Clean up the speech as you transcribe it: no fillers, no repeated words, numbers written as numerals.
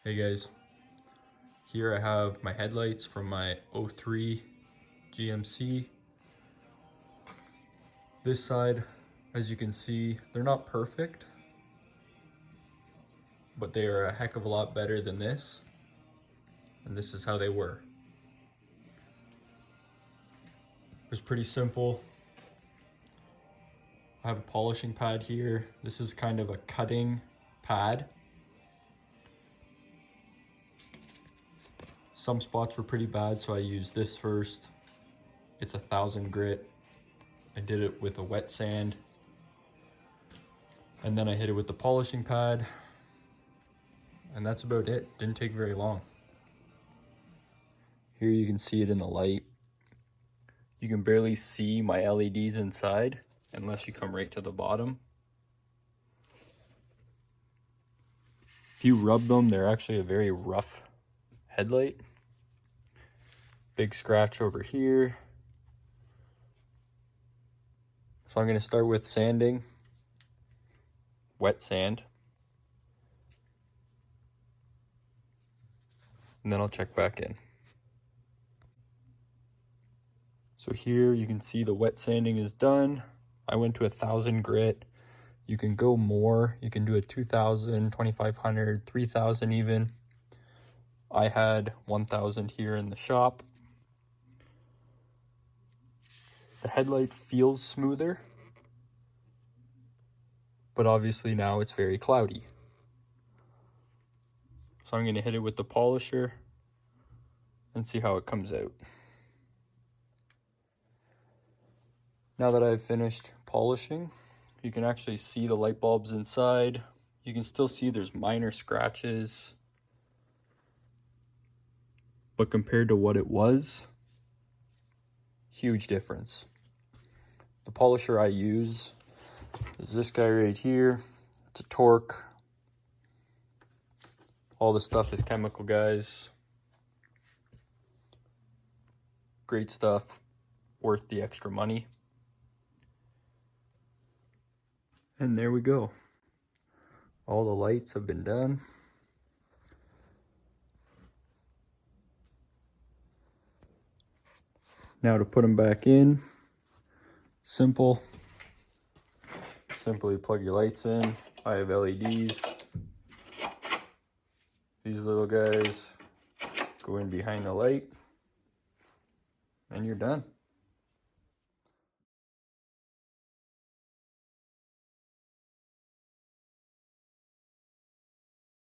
Hey guys, here I have my headlights from my 03 GMC. This side, as you can see, they're not perfect, but they are a heck of a lot better than this. And this is how they were. It was pretty simple. I have a polishing pad here. This is kind of a cutting pad. Some spots were pretty bad, so I used this first. It's 1000 grit. I did it with a wet sand. And then I hit it with the polishing pad. And that's about it. Didn't take very long. Here you can see it in the light. You can barely see my LEDs inside unless you come right to the bottom. If you rub them, they're actually a very rough headlight. Big scratch over here. So I'm going to start with sanding, wet sand. And then I'll check back in. So here you can see the wet sanding is done. I went to 1000 grit. You can go more. You can do a 2000, 2500, 3000 even. I had 1000 here in the shop. The headlight feels smoother, but obviously now it's very cloudy. So I'm going to hit it with the polisher and see how it comes out. Now that I've finished polishing, you can actually see the light bulbs inside. You can still see there's minor scratches, but compared to what it was, huge difference. The polisher I use is this guy right here. It's a Torqu. All the stuff is chemical, guys. Great stuff, worth the extra money. And there we go. All the lights have been done. Now to put them back in, simple. Simply plug your lights in. I have LEDs. These little guys go in behind the light, and you're done.